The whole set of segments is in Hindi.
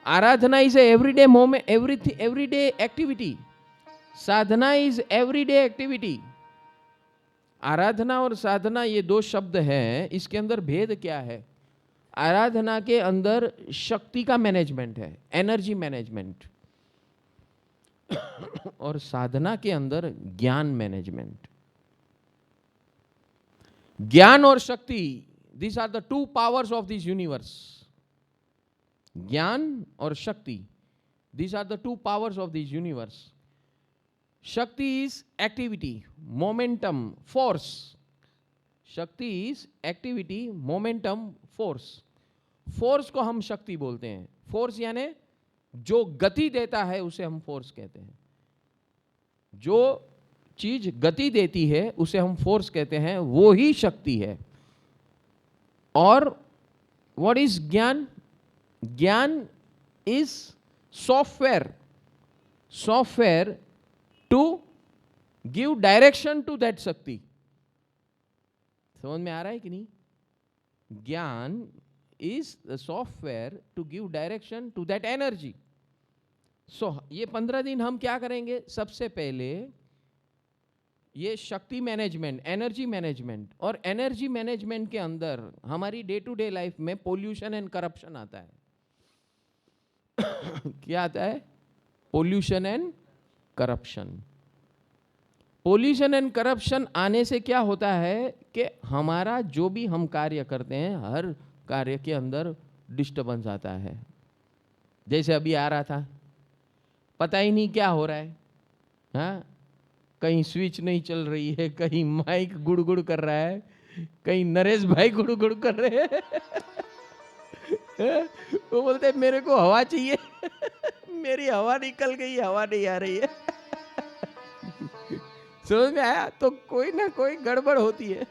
Aradhana is a everyday moment, everyday activity. Sadhana is everyday activity. आराधना और साधना ये दो शब्द हैं, इसके अंदर भेद क्या है? आराधना के अंदर शक्ति का मैनेजमेंट है, एनर्जी मैनेजमेंट, और साधना के अंदर ज्ञान मैनेजमेंट. ज्ञान और शक्ति, these are the two powers of this universe. ज्ञान और शक्ति, these are the two powers of this universe. शक्ति is activity, momentum, force. शक्ति is activity, momentum, force. Force को हम शक्ति बोलते हैं. फोर्स यानी जो गति देता है उसे हम फोर्स कहते हैं. जो चीज गति देती है उसे हम फोर्स कहते हैं, वो ही शक्ति है. और what is gyan? Gyan is software to give direction to that shakti. समझ में आ रहा है कि नहीं? Gyan is the software to give direction to that energy. So ये 15 दिन हम क्या करेंगे? सबसे पहले ये शक्ति मैनेजमेंट, एनर्जी मैनेजमेंट, और एनर्जी मैनेजमेंट के अंदर हमारी डे टू डे लाइफ में पोल्यूशन एंड करप्शन आता है. क्या आता है? Pollution and corruption. Pollution and corruption आने से क्या होता है कि हमारा जो भी हम कार्य करते हैं, हर कार्य के अंदर डिस्टर्बेंस आता है. जैसे अभी आ रहा था, पता ही नहीं क्या हो रहा है. हाँ, कहीं स्विच नहीं चल रही है, कहीं माइक गुड़गुड़ कर रहा है, कहीं नरेश भाई गुड़गुड़ कर रहे हैं. वो बोलते हैं मेरे को हवा चाहिए. मेरी हवा निकल गई, हवा नहीं आ रही है. समझ में आया? तो कोई ना कोई गड़बड़ होती है.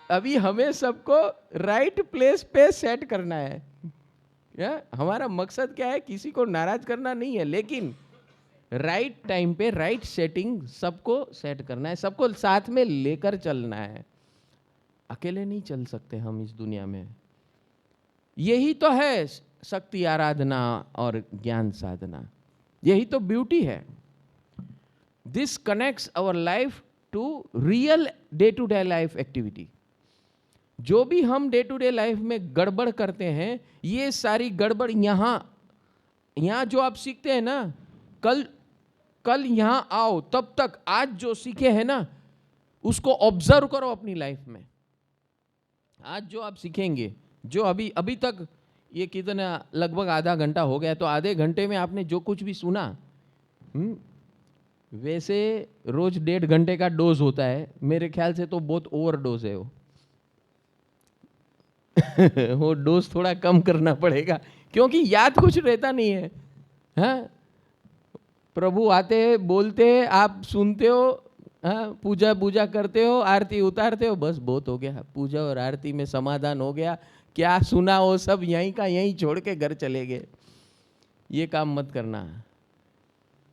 अभी हमें सबको राइट प्लेस पे सेट करना है. हमारा मकसद क्या है? किसी को नाराज करना नहीं है, लेकिन राइट टाइम पे राइट सेटिंग सबको सेट करना है, सबको साथ में लेकर चलना है. अकेले नहीं चल सकते हम इस दुनिया में. यही तो है शक्ति आराधना और ज्ञान साधना. यही तो ब्यूटी है. This connects our life to real day to day life activity. जो भी हम डे टू डे लाइफ में गड़बड़ करते हैं, ये सारी गड़बड़ यहाँ जो आप सीखते हैं ना, कल यहाँ आओ, तब तक आज जो सीखे हैं ना उसको ऑब्जर्व करो अपनी लाइफ में. आज जो आप सीखेंगे, जो अभी तक ये कितना लगभग आधा घंटा हो गया, तो आधे घंटे में आपने जो कुछ भी सुना, वैसे रोज 1.5 घंटे का डोज होता है. मेरे ख्याल से तो बहुत ओवर डोज है वो. वो डोज थोड़ा कम करना पड़ेगा, क्योंकि याद कुछ रहता नहीं है. हाँ, प्रभु आते हैं, बोलते हैं, आप सुनते हो, हाँ, पूजा करते हो, आरती उतारते हो, बस बहुत हो गया. पूजा और आरती में समाधान हो गया. क्या सुना वो सब यहीं का यहीं छोड़ के घर चले गए. ये काम मत करना.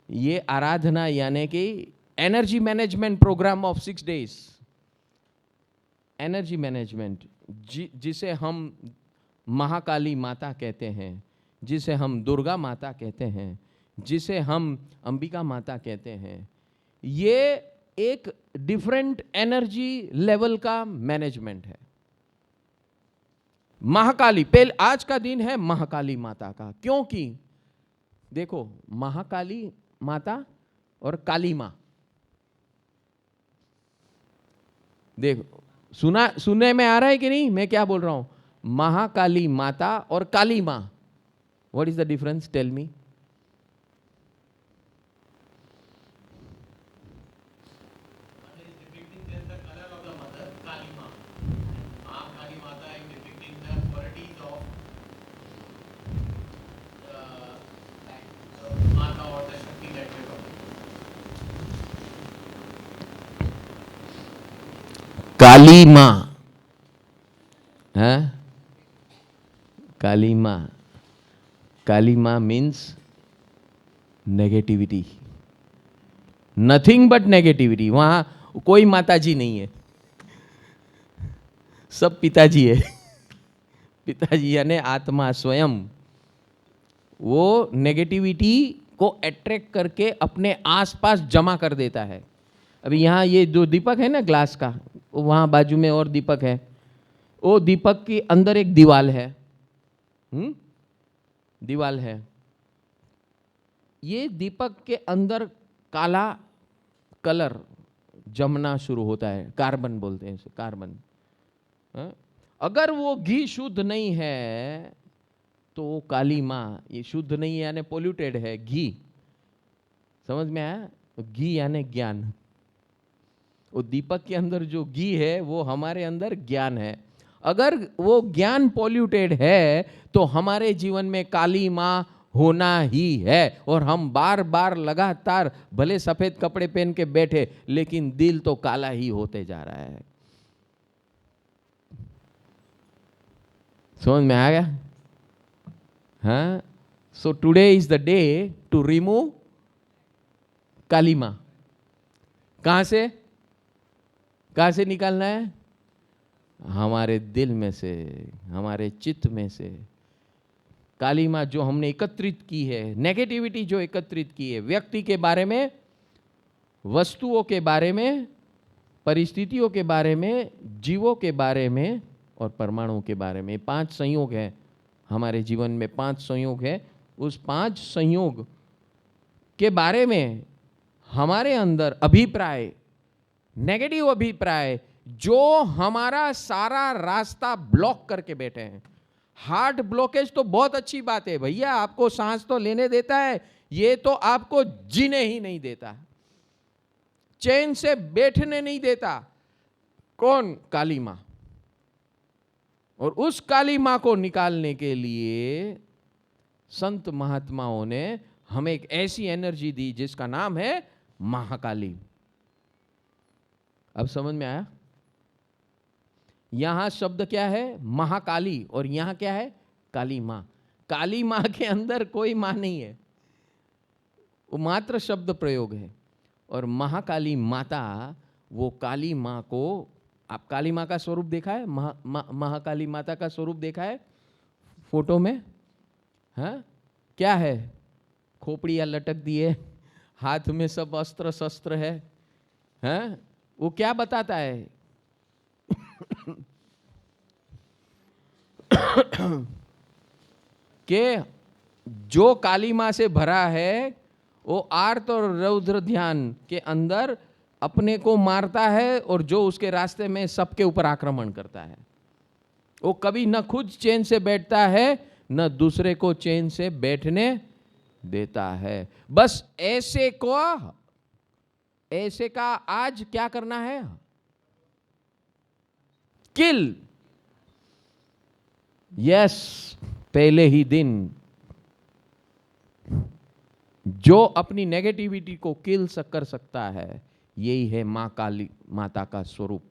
ये आराधना यानी कि energy management programme of 6 days. Energy management, जिसे हम महाकाली माता कहते हैं, जिसे हम दुर्गा माता कहते हैं, जिसे हम अंबिका माता कहते हैं, ये एक डिफरेंट एनर्जी लेवल का मैनेजमेंट है. महाकाली, पहले आज का दिन है महाकाली माता का, क्योंकि देखो महाकाली माता और काली माँ, देखो सुनने में आ रहा है कि नहीं मैं क्या बोल रहा हूं? महाकाली माता और Kali Maa, what is the difference? Tell me. Kali Maa, हाँ, Kali Maa. Kali Maa means negativity, nothing but negativity. वहां कोई माताजी नहीं है, सब पिताजी है. पिताजी यानी आत्मा स्वयं. वो नेगेटिविटी को अट्रैक्ट करके अपने आसपास जमा कर देता है। अभी यहाँ ये जो दीपक है ना ग्लास का, वहाँ बाजू में और दीपक है, वो दीपक के अंदर एक दीवाल है, दीवाल है। ये दीपक के अंदर काला कलर जमना शुरू होता है, कार्बन बोलते हैं इसे, कार्बन। अगर वो घी शुद्ध नहीं है तो वो काली माँ, ये शुद्ध नहीं है यानी पोल्यूटेड है, घी, समझ में आया? तो घी यानी ज्ञान। वो दीपक के अंदर जो घी है वो हमारे अंदर ज्ञान है। अगर वो ज्ञान पॉल्यूटेड है तो हमारे जीवन में काली माँ होना ही है, और हम बार बार लगातार भले सफेद कपड़े पहन के बैठे लेकिन दिल तो काला ही होते जा रहा है। समझ में आ गया? हाँ, so today is the day to remove Kali Maa. कहां से, कहां से निकालना है? हमारे दिल में से, हमारे चित्त में से काली माँ जो हमने एकत्रित की है, नेगेटिविटी जो एकत्रित की है, व्यक्ति के बारे में, वस्तुओं के बारे में, परिस्थितियों के बारे में, जीवों के बारे में और परमाणुओं के बारे में। 5 संयोग है हमारे जीवन में, 5 संयोग है। उस 5 संयोग के बारे में हमारे अंदर अभिप्राय, नेगेटिव अभिप्राय जो हमारा सारा रास्ता ब्लॉक करके बैठे हैं। हार्ट ब्लॉकेज तो बहुत अच्छी बात है भैया, आपको सांस तो लेने देता है, ये तो आपको जीने ही नहीं देता, चैन से बैठने नहीं देता। कौन? काली माँ। और उस काली माँ को निकालने के लिए संत महात्माओं ने हमें एक ऐसी एनर्जी दी जिसका नाम है महाकाली। अब समझ में आया? यहां शब्द क्या है? महाकाली, और यहां क्या है? काली मां। काली मां के अंदर कोई मां नहीं है, वो मात्र शब्द प्रयोग है। और महाकाली माता, वो काली मां को, आप काली मां का स्वरूप देखा है? महाकाली माता का स्वरूप देखा है फोटो में? हाँ, क्या है? खोपड़ियां लटक दी है, हाथ में सब अस्त्र शस्त्र है। हाँ, वो क्या बताता है? कि जो काली मां से भरा है वो आर्त और रौद्र ध्यान के अंदर अपने को मारता है, और जो उसके रास्ते में सबके ऊपर आक्रमण करता है। वो कभी न खुद चैन से बैठता है न दूसरे को चैन से बैठने देता है। बस ऐसे का आज क्या करना है? किल। यस, पहले ही दिन जो अपनी नेगेटिविटी को किल कर सकता है, यही है मां काली माता का स्वरूप।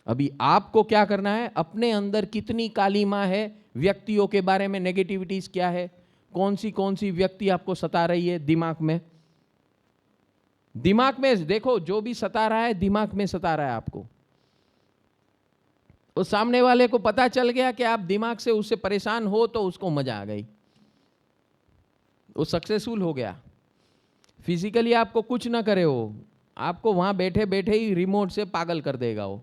अभी आपको क्या करना है? अपने अंदर कितनी काली मां है, व्यक्तियों के बारे में नेगेटिविटीज क्या है, कौन सी व्यक्ति आपको सता रही है दिमाग में? दिमाग में देखो, जो भी सता रहा है दिमाग में सता रहा है आपको। उस सामने वाले को पता चल गया कि आप दिमाग से उससे परेशान हो तो उसको मजा आ गई, वो सक्सेसफुल हो गया। फिजिकली आपको कुछ ना करे हो, आपको वहां बैठे बैठे ही रिमोट से पागल कर देगा वो।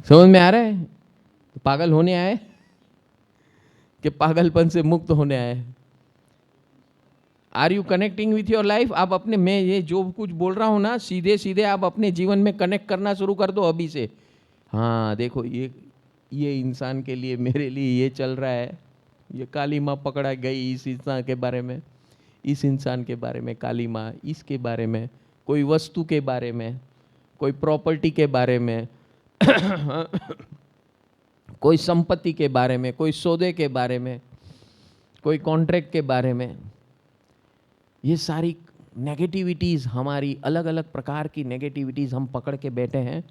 समझ में आ रहा है? तो पागल होने आए कि पागलपन से मुक्त होने आए? Are you connecting with your life? आप अपने, मैं ये जो कुछ बोल रहा हूं ना, सीधे सीधे आप अपने जीवन में कनेक्ट करना शुरू कर दो अभी से। हाँ देखो, ये इंसान के लिए, मेरे लिए ये चल रहा है, ये काली माँ पकड़ा गई इस इंसान के बारे में, इस इंसान के बारे में काली माँ, इसके बारे में, कोई वस्तु के बारे में, कोई प्रॉपर्टी के बारे में कोई संपत्ति के बारे में, कोई सौदे के बारे में, कोई कॉन्ट्रैक्ट के बारे में। ये सारी नेगेटिविटीज़, हमारी अलग अलग प्रकार की नेगेटिविटीज़ हम पकड़ के बैठे हैं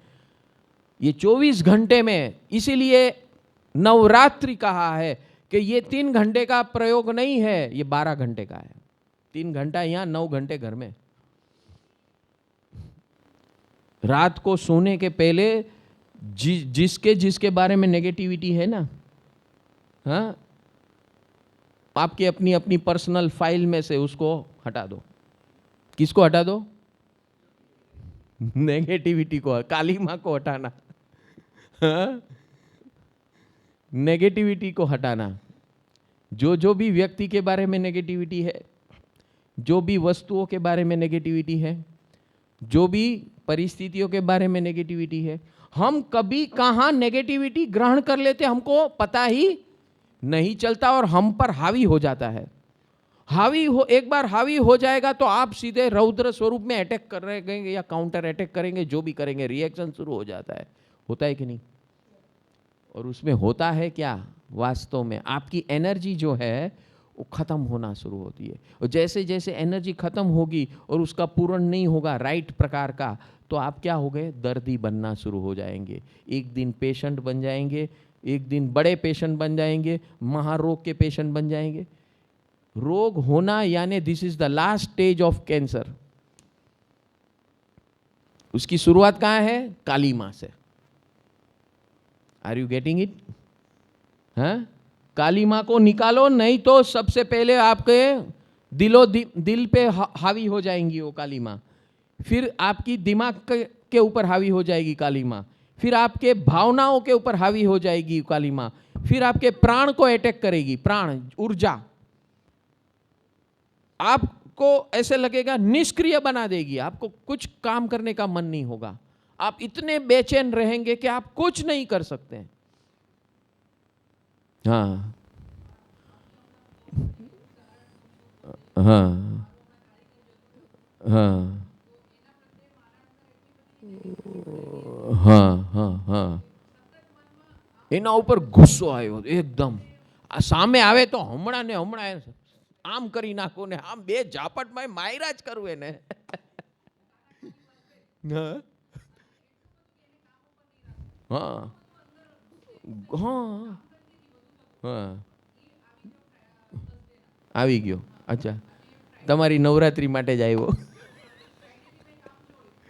ये 24 घंटे में। इसीलिए नवरात्रि कहा है कि ये 3 घंटे का प्रयोग नहीं है, ये 12 घंटे का है। 3 घंटा यहाँ, 9 घंटे घर में। रात को सोने के पहले जिसके जिसके बारे में नेगेटिविटी है ना, हाँ, आपकी अपनी अपनी पर्सनल फाइल में से उसको हटा दो। किसको हटा दो? नेगेटिविटी को, काली माँ को हटाना। हाँ? नेगेटिविटी को हटाना। जो भी व्यक्ति के बारे में नेगेटिविटी है, जो भी वस्तुओं के बारे में नेगेटिविटी है, जो भी परिस्थितियों के बारे में नेगेटिविटी है, हम कभी कहाँ नेगेटिविटी ग्रहण कर लेते हमको पता ही नहीं चलता और हम पर हावी हो जाता है। एक बार हावी हो जाएगा तो आप सीधे रौद्र स्वरूप में अटैक कर रहे या काउंटर अटैक करेंगे, जो भी करेंगे, रिएक्शन शुरू हो जाता है। होता है कि नहीं? और उसमें होता है क्या, वास्तव में आपकी एनर्जी जो है वो खत्म होना शुरू होती है। और जैसे जैसे एनर्जी खत्म होगी और उसका पूर्ण नहीं होगा राइट प्रकार का, तो आप क्या हो गए, दर्दी बनना शुरू हो जाएंगे। एक दिन पेशेंट बन जाएंगे, एक दिन बड़े पेशेंट बन जाएंगे, महारोग के पेशेंट बन जाएंगे। रोग होना यानी this is the last stage of cancer. उसकी शुरुआत कहाँ है? काली माँ से। Are you getting it? हाँ, काली माँ को निकालो, नहीं तो सबसे पहले आपके दिल पे हावी हो जाएंगी वो काली माँ, फिर आपकी दिमाग के ऊपर हावी हो जाएगी काली माँ, फिर आपके भावनाओं के ऊपर हावी हो जाएगी काली माँ, फिर आपके प्राण को अटैक करेगी, प्राण ऊर्जा। आपको ऐसे लगेगा निष्क्रिय बना देगी, आपको कुछ काम करने का मन नहीं होगा, आप इतने बेचैन रहेंगे कि आप कुछ नहीं कर सकते। हाँ हाँ हाँ हाँ हाँ हाँ, એના ઉપર ગુસ્સો આવ્યો એકદમ, સામે આવે તો હમણાં ને હમણાં આમ કરી નાખો ને આમ બે ઝાપટમાં માયરા જ કરવું એને। હા હા હા, આવી ગયો। અચ્છા, તમારી નવરાત્રી માટે જ આવ્યો।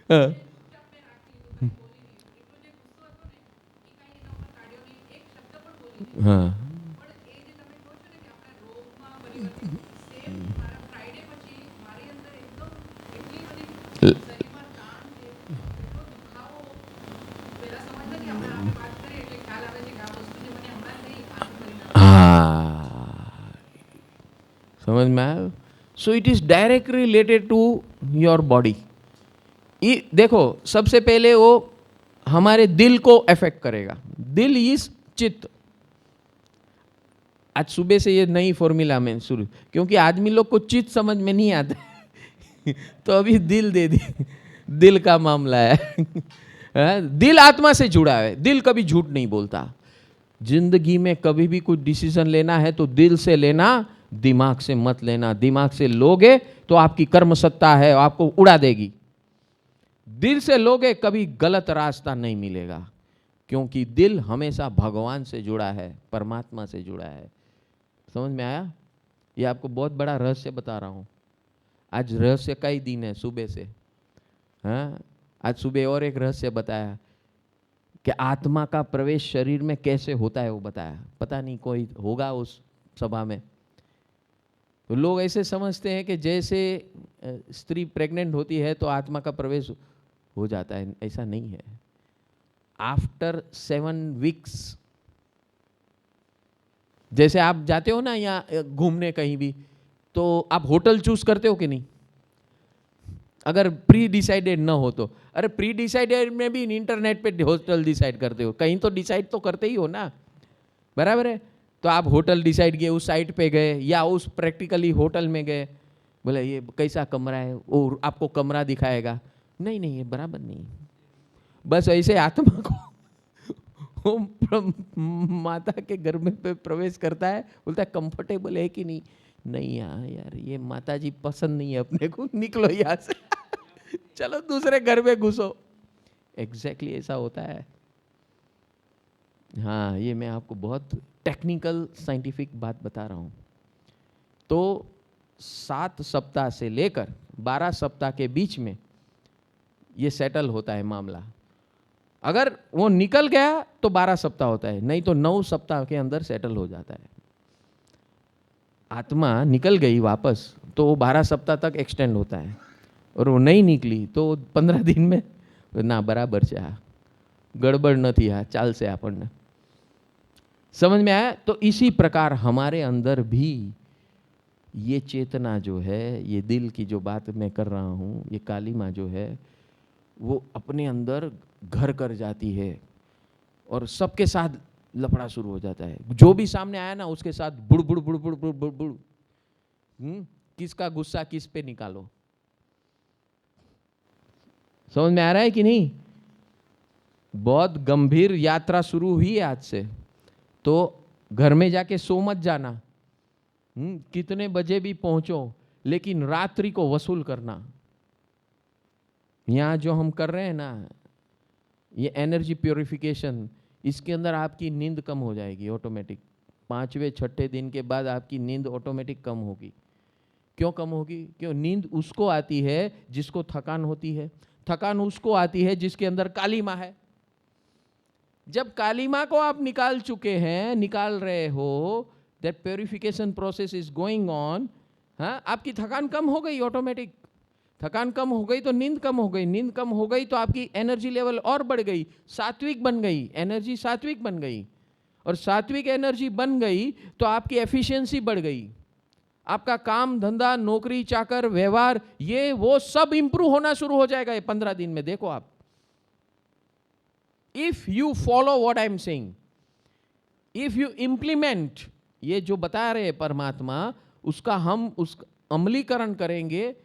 હા समझ में आया? So it is directly related to your body. देखो, सबसे पहले वो हमारे दिल को अफेक्ट करेगा। दिल इज चित्त। आज सुबह से ये नई फॉर्मूला में शुरू, क्योंकि आदमी लोग को चित्त समझ में नहीं आता तो अभी दिल दे दी। दिल का मामला है। दिल आत्मा से जुड़ा है, दिल कभी झूठ नहीं बोलता। जिंदगी में कभी भी कुछ डिसीजन लेना है तो दिल से लेना, दिमाग से मत लेना। दिमाग से लोगे तो आपकी कर्म सत्ता है, आपको उड़ा देगी। दिल से लोगे कभी गलत रास्ता नहीं मिलेगा, क्योंकि दिल हमेशा भगवान से जुड़ा है, परमात्मा से जुड़ा है। समझ में आया? ये आपको बहुत बड़ा रहस्य बता रहा हूं। आज रहस्य का ही दिन है सुबह से। हाँ, आज सुबह और एक रहस्य बताया कि आत्मा का प्रवेश शरीर में कैसे होता है, वो बताया। पता नहीं कोई होगा उस सभा में, तो लोग ऐसे समझते हैं कि जैसे स्त्री प्रेग्नेंट होती है तो आत्मा का प्रवेश हो जाता है। ऐसा नहीं है। आफ्टर 7 वीक्स, जैसे आप जाते हो ना यहाँ घूमने कहीं भी, तो आप होटल चूज करते हो कि नहीं? अगर प्री डिसाइडेड ना हो तो। अरे प्री डिसाइडेड में भी इंटरनेट पे होटल डिसाइड करते हो, कहीं तो डिसाइड तो करते ही हो ना, बराबर है? तो आप होटल डिसाइड किए, उस साइट पे गए या उस प्रैक्टिकली होटल में गए, बोले ये कैसा कमरा है, वो आपको कमरा दिखाएगा, नहीं नहीं ये बराबर नहीं। बस ऐसे आत्मा को माता के गर्भ में पे प्रवेश करता है, बोलता है कंफर्टेबल है कि नहीं? नहीं यार ये माता जी पसंद नहीं है अपने को, निकलो यहाँ से चलो दूसरे घर में घुसो। एग्जैक्टली ऐसा होता है। हाँ, ये मैं आपको बहुत टेक्निकल साइंटिफिक बात बता रहा हूँ। तो 7 सप्ताह से लेकर 12 सप्ताह के बीच में ये सेटल होता है मामला। अगर वो निकल गया तो 12 सप्ताह होता है, नहीं तो 9 सप्ताह के अंदर सेटल हो जाता है। आत्मा निकल गई वापस तो वो 12 सप्ताह तक एक्सटेंड होता है, और वो नहीं निकली तो 15 दिन में ना बराबर છે, આ गड़बड़ નથી, આ ચાલશે આપણને। समझ में आया? तो इसी प्रकार हमारे अंदर भी ये चेतना जो है, ये दिल की जो बात मैं कर रहा हूँ, ये काली माँ जो है वो अपने अंदर घर कर जाती है और सबके साथ लफड़ा शुरू हो जाता है। जो भी सामने आया ना उसके साथ बुड़ बुड़ बुड़ बुड़ बुड़ बुड़ बुड़, किसका गुस्सा किस पे निकालो। समझ में आ रहा है कि नहीं? बहुत गंभीर यात्रा शुरू हुई है आज से, तो घर में जाके सो मत जाना, कितने बजे भी पहुंचो, लेकिन रात्रि को वसूल करना। यहाँ जो हम कर रहे हैं ना, ये एनर्जी प्योरिफिकेशन, इसके अंदर आपकी नींद कम हो जाएगी ऑटोमेटिक। 5वें 6ठे दिन के बाद आपकी नींद ऑटोमेटिक कम होगी। क्यों कम होगी? क्यों? नींद उसको आती है जिसको थकान होती है, थकान उसको आती है जिसके अंदर काली माँ है। जब काली माँ को आप निकाल चुके हैं, निकाल रहे हो, that purification process is going on, हाँ, आपकी थकान कम हो गई ऑटोमेटिक। थकान कम हो गई तो नींद कम हो गई, नींद कम हो गई तो आपकी एनर्जी लेवल और बढ़ गई, सात्विक बन गई, एनर्जी सात्विक बन गई, और सात्विक एनर्जी बन गई तो आपकी एफिशिएंसी बढ़ गई। आपका काम धंधा, नौकरी चाकर, व्यवहार, ये वो सब इंप्रूव होना शुरू हो जाएगा ये 15 दिन में। देखो आप, if you follow what I am saying, if you implement, ये जो बता रहे हैं परमात्मा, उसका हम उस अमलीकरण करेंगे।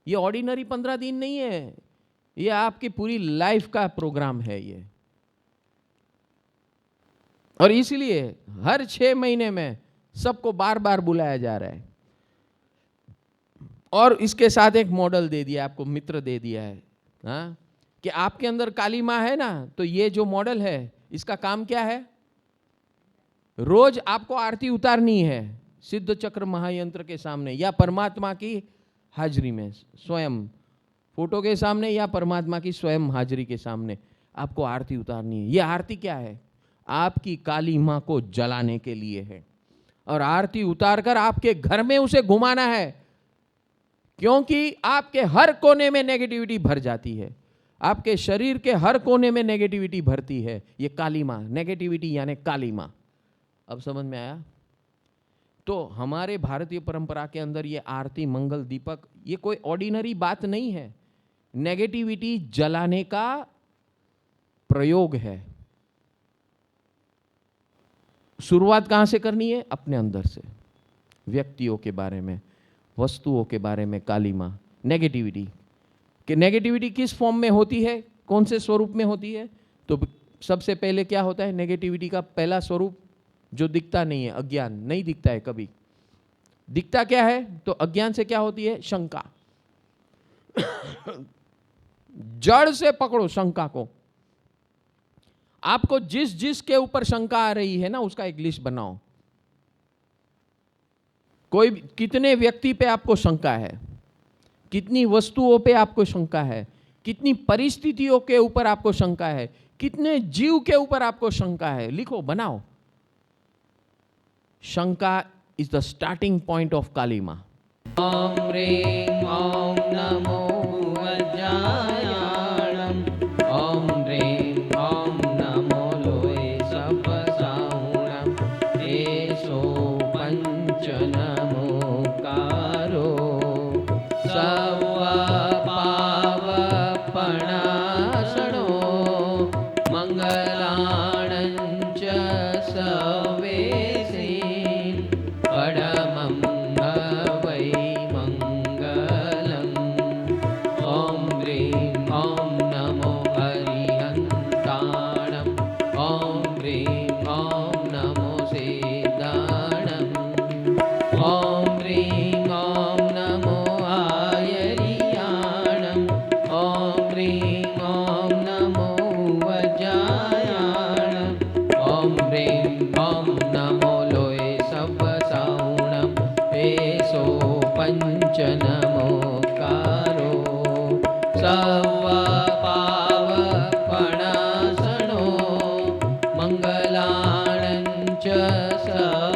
ये ऑर्डिनरी 15 दिन नहीं है, ये आपकी पूरी लाइफ का प्रोग्राम है ये। और इसलिए हर 6 महीने में सबको बार बार बुलाया जा रहा है, और इसके साथ एक मॉडल दे दिया आपको, मित्र दे दिया है, हाँ, कि आपके अंदर काली माँ है ना, तो ये जो मॉडल है इसका काम क्या है? रोज आपको आरती उतारनी है सिद्ध चक्र महायंत्र के सामने, या परमात्मा की हाजिरी में, स्वयं फोटो के सामने या परमात्मा की स्वयं हाजिरी के सामने आपको आरती उतारनी है। ये आरती क्या है? आपकी काली माँ को जलाने के लिए है, और आरती उतारकर आपके घर में उसे घुमाना है, क्योंकि आपके हर कोने में नेगेटिविटी भर जाती है, आपके शरीर के हर कोने में नेगेटिविटी भरती है ये काली माँ। नेगेटिविटी यानी काली माँ। अब समझ में आया? तो हमारे भारतीय परंपरा के अंदर ये आरती, मंगल, दीपक, ये कोई ऑर्डिनरी बात नहीं है, नेगेटिविटी जलाने का प्रयोग है। शुरुआत कहां से करनी है? अपने अंदर से, व्यक्तियों के बारे में, वस्तुओं के बारे में काली माँ। नेगेटिविटी कि नेगेटिविटी किस फॉर्म में होती है, कौन से स्वरूप में होती है? तो सबसे पहले क्या होता है? नेगेटिविटी का पहला स्वरूप जो दिखता नहीं है, अज्ञान। नहीं दिखता है कभी। दिखता क्या है? तो अज्ञान से क्या होती है? शंका। जड़ से पकड़ो शंका को। आपको जिस जिस के ऊपर शंका आ रही है ना, उसका एक लिस्ट बनाओ। कोई कितने व्यक्ति पे आपको शंका है, कितनी वस्तुओं पे आपको शंका है, कितनी परिस्थितियों के ऊपर आपको शंका है, कितने जीव के ऊपर आपको शंका है, लिखो, बनाओ। Shanka is the starting point of Kali Maa. Om ह्रीं ओम नमो वज्रायाणम, ओम ह्रीं ओम नमो लोये सपसाहुणम, एषो पंच नमोकारो सर्वपावपणाशनो मंगलाणञ्च सवेसीन् परमं वै मंगलम्। ओम ह्रीं ओम नमो हरिहन्ताणम्, ओम ह्रीं ओम नमो सिद्धाणम्, ओम ह्रीं ओम नमो आयर्याणम्, ओम ह्रीं ओम नमो वज्रायाणम्, ओम ह्रीं ओम च